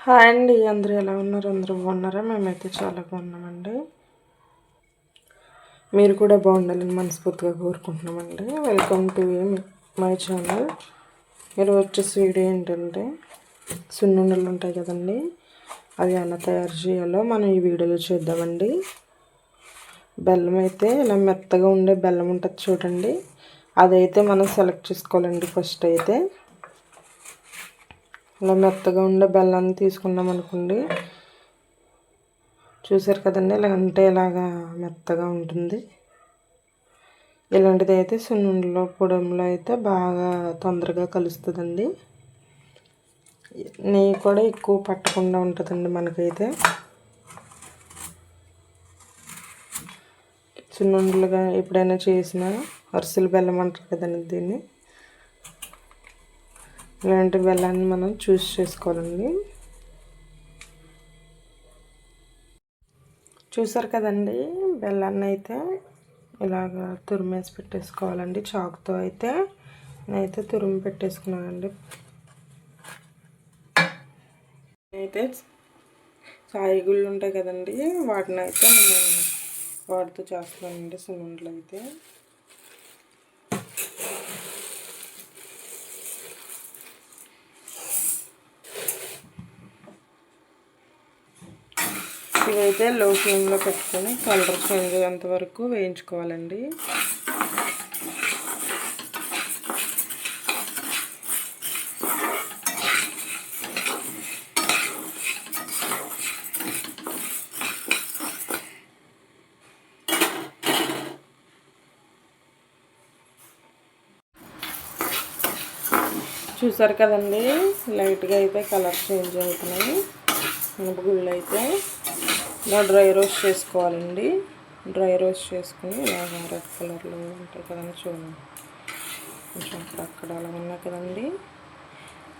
Hi అండి, అందరూ ఎలా ఉన్నారు? అందరూ బాగున్నారా? మేమైతే చాలా బాగున్నామండి. మీరు కూడా బాగుండాలని మనస్ఫూర్తిగా కోరుకుంటున్నామండి. Welcome to my channel. ఈరోజు వచ్చేసి వీడియో ఏంటంటే సున్నుండలు ఉంటాయి కదండి, అవి ఎలా తయారు చేయాలో మనం ఈ వీడియోలో చూద్దామండి. బెల్లం అయితే ఇలా మెత్తగా ఉండే బెల్లం ఉంటుంది చూడండి, అదైతే మనం సెలెక్ట్ చేసుకోవాలండి. ఫస్ట్ అయితే ఇలా మెత్తగా ఉండే బెల్లాన్ని తీసుకున్నాం అనుకోండి, చూసారు కదండి, ఇలా అంటే ఇలాగా మెత్తగా ఉంటుంది. ఇలాంటిది అయితే సున్నుండలో పొడంలో అయితే బాగా తొందరగా కలుస్తుందండి. నెయ్యి కూడా ఎక్కువ పట్టకుండా ఉంటుందండి మనకైతే. సున్నుండలుగా ఎప్పుడైనా చేసిన అరిసెల బెల్లం అంటారు కదండి దీన్ని, ఇలాంటి బెల్లాన్ని మనం చూస్ చేసుకోవాలండి. చూసారు కదండి, బెల్లాన్ని అయితే ఇలాగ తురిమేసి పెట్టేసుకోవాలండి. చాకుతో అయితే నేనైతే తురిమి పెట్టేసుకున్నానండి. అయితే సాయిగుళ్ళు ఉంటాయి కదండి, వాటిని అయితే నేను వాటితో చేస్తున్నానండి సున్నుండలు అయితే. ఇవైతే లో ఫ్లేమ్లో పెట్టుకొని కలర్ చేంజ్ అయ్యేంత వరకు వేయించుకోవాలండి. చూసారు కదండి, లైట్గా అయితే కలర్ చేంజ్ అవుతున్నాయి మినపగుళ్ళు అయితే. ఇలా డ్రై రోస్ట్ చేసుకోవాలండి. డ్రై రోస్ట్ చేసుకుని ఇలాగ రెడ్ కలర్లో ఉంటాయి కదండి చూడండి, కొంచెం అక్కడ అలా ఉన్నాయి కదండి,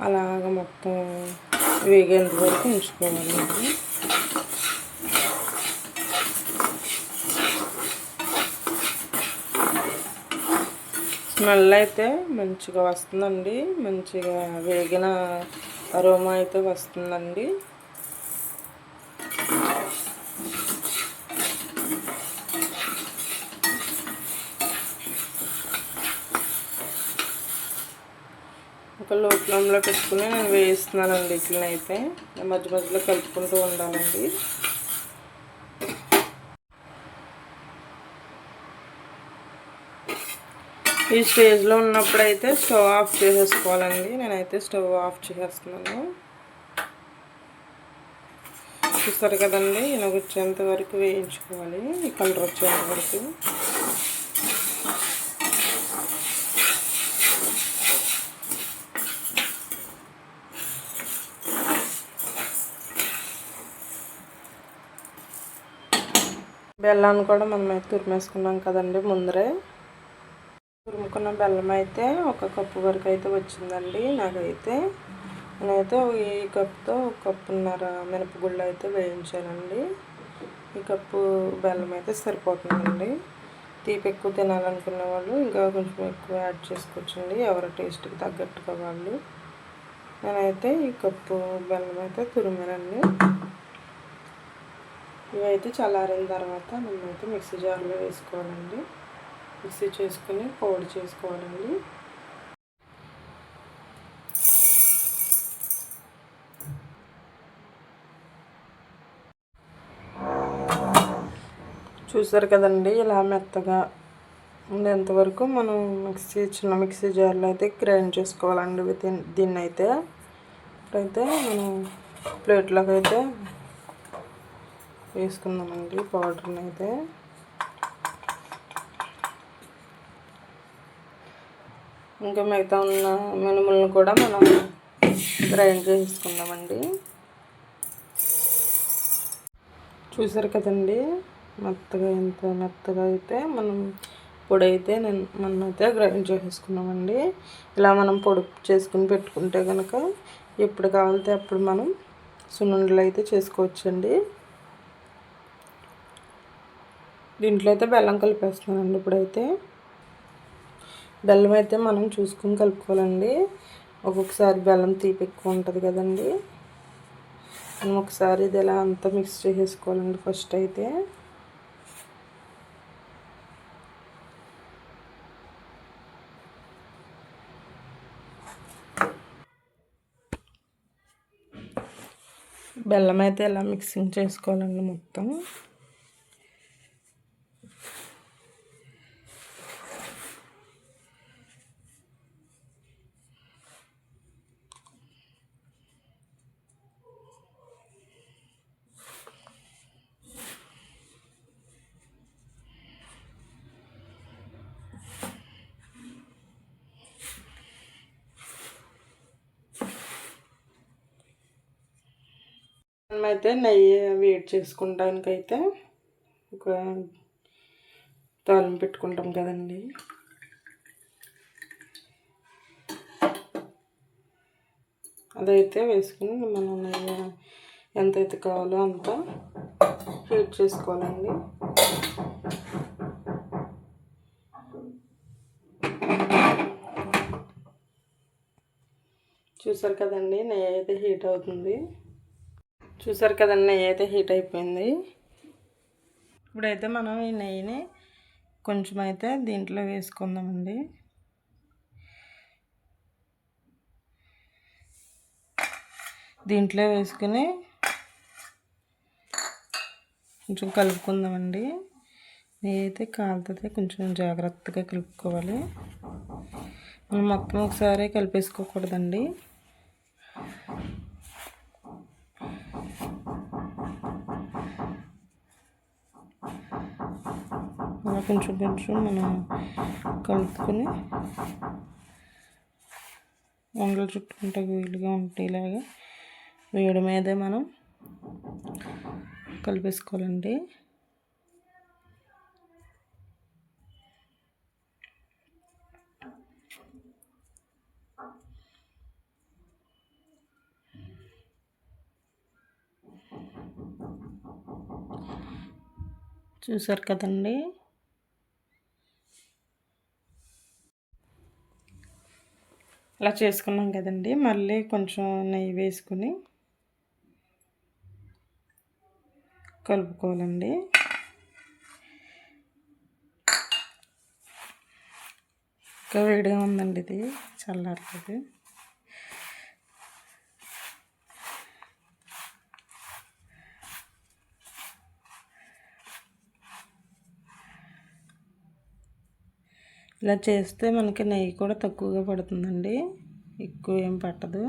అలాగ మొత్తం వేగేంత వరకు ఉంచుకోవాలండి. స్మెల్ అయితే మంచిగా వస్తుందండి, మంచిగా వేగిన అరోమా అయితే వస్తుందండి. ఒక లో ఫ్లేమ్లో పెట్టుకుని నేను వేయిస్తున్నానండి. ఇట్లని అయితే మధ్య మధ్యలో కలుపుకుంటూ ఉండాలండి. ఈ స్టేజ్లో ఉన్నప్పుడైతే స్టవ్ ఆఫ్ చేసేసుకోవాలండి. నేనైతే స్టవ్ ఆఫ్ చేసేస్తున్నాను. చూస్తారు కదండి, ఇలాగ వచ్చేంత వరకు వేయించుకోవాలి, ఈ కలర్ వచ్చేంత వరకు. బెల్లాన్ని కూడా మనమైతే తురిమేసుకున్నాం కదండి ముందరే. తురుముకున్న బెల్లం అయితే 1 కప్పు వరకు అయితే వచ్చిందండి నాకైతే. నేనైతే ఈ కప్పుతో 1 కప్పున్నర మినపగుళ్ళు అయితే వేయించానండి. ఈ కప్పు బెల్లం అయితే సరిపోతుందండి. తీపి ఎక్కువ తినాలనుకునే వాళ్ళు ఇంకా కొంచెం ఎక్కువ యాడ్ చేసుకోవచ్చండి, ఎవరి టేస్ట్కి తగ్గట్టుగా వాళ్ళు. నేనైతే ఈ కప్పు బెల్లం అయితే తురిమానండి. ఇవైతే చల్లారిన తర్వాత మనమైతే మిక్సీ జార్లో వేసుకోవాలండి. మిక్సీ చేసుకుని పౌడర్ చేసుకోవాలండి. చూసారు కదండి, ఇలా మెత్తగా ఉండేంతవరకు మనం చిన్న మిక్సీ జార్లో అయితే గ్రైండ్ చేసుకోవాలండి. దీన్ని అయితే ఇప్పుడైతే మనం ప్లేట్లోకి అయితే వేసుకుందామండి పౌడర్ని అయితే. ఇంకా మిగతా ఉన్న మినుములను కూడా మనం గ్రైండ్ చేసుకుందామండి. చూసారు కదండి, మెత్తగా ఎంత మెత్తగా అయితే మనం పొడి అయితే మనమైతే గ్రైండ్ చేసేసుకున్నామండి. ఇలా మనం పొడి చేసుకుని పెట్టుకుంటే కనుక ఎప్పుడు కావాలితే అప్పుడు మనం సున్నుండలు అయితే చేసుకోవచ్చండి. దీంట్లో అయితే బెల్లం కలిపేస్తున్నానండి. ఇప్పుడైతే బెల్లం అయితే మనం చూసుకుని కలుపుకోవాలండి. ఒక్కొక్కసారి బెల్లం తీపి ఎక్కువ ఉంటుంది కదండి, మనం ఒకసారి ఇది ఇలా అంతా మిక్స్ చేసేసుకోవాలండి. ఫస్ట్ అయితే బెల్లం అయితే ఇలా మిక్సింగ్ చేసుకోవాలండి మొత్తం. మనమైతే నెయ్యి వేడి చేసుకుంటానికైతే ఒక తాలింపు పెట్టుకుంటాం కదండి. అదైతే వేసుకుని మనం నెయ్యి ఎంతైతే కావాలో అంత హీట్ చేసుకోవాలండి. చూసారు కదండి, నెయ్యి అయితే హీట్ అవుతుంది. చూసారు కదండి, నెయ్యి అయితే హీట్ అయిపోయింది. ఇప్పుడైతే మనం ఈ నెయ్యిని కొంచెం అయితే దీంట్లో వేసుకుందామండి. దీంట్లో వేసుకుని కొంచెం కలుపుకుందామండి. నెయ్యి అయితే కాలుతుంది, కొంచెం జాగ్రత్తగా కలుపుకోవాలి. మనం మొత్తం ఒకసారి కలిపేసుకోకూడదండి. అలా కొంచెం కొంచెం మనం కలుపుకొని వంగలు చుట్టుకుంటే వీలుగా ఉండేలాగా వేడి మీదే మనం కలిపేసుకోవాలండి. చూసారు కదండి, అలా చేసుకున్నాం కదండి. మళ్ళీ కొంచెం నెయ్యి వేసుకుని కలుపుకోవాలండి. ఇంకా వేడిగా ఉందండి, ఇది చల్లారలేదు. ఇలా చేస్తే మనకి నెయ్యి కూడా తక్కువగా పడుతుందండి, ఎక్కువ ఏం పట్టదు.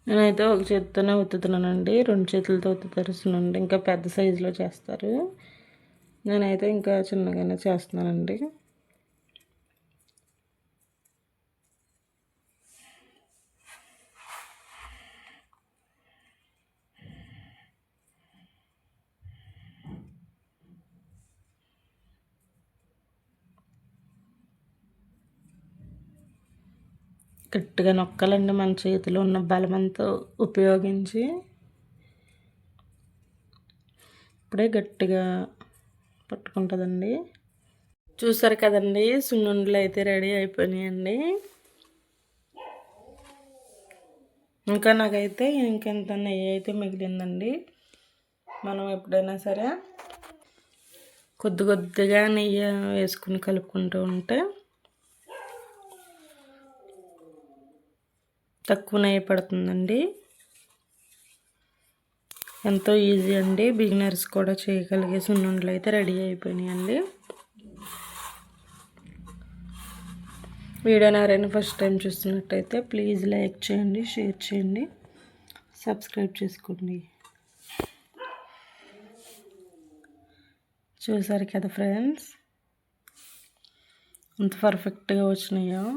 నేనైతే ఒక చేతితోనే ఒత్తుతున్నానండి, 2 చేతులతో ఒత్తుతారునండి. ఇంకా పెద్ద సైజులో చేస్తారు, నేనైతే ఇంకా చిన్నగానే చేస్తున్నానండి. గట్టిగా నొక్కాలండి, మన చేతిలో ఉన్న బలమంతా ఉపయోగించి. ఇప్పుడే గట్టిగా పట్టుకుంటుందండి. చూసారు కదండి, సున్నుండలు అయితే రెడీ అయిపోయినాయండి. ఇంకా నాకైతే ఇంకెంత నెయ్యి అయితే మిగిలిందండి. మనం ఎప్పుడైనా సరే కొద్దిగా నెయ్యి వేసుకుని కలుపుకుంటూ ఉంటే తక్కువ నెయ్యి పడుతుందండి. ఎంతో ఈజీ అండి, బిగినర్స్ కూడా చేయగలిగే సున్నుండలు అయితే రెడీ అయిపోయినాయండి. వీడియోని ఎవరైనా ఫస్ట్ టైం చూస్తున్నట్టయితే ప్లీజ్ లైక్ చేయండి, షేర్ చేయండి, సబ్స్క్రైబ్ చేసుకోండి. చూసారు కదా ఫ్రెండ్స్, ఎంత పర్ఫెక్ట్గా వచ్చినాయో.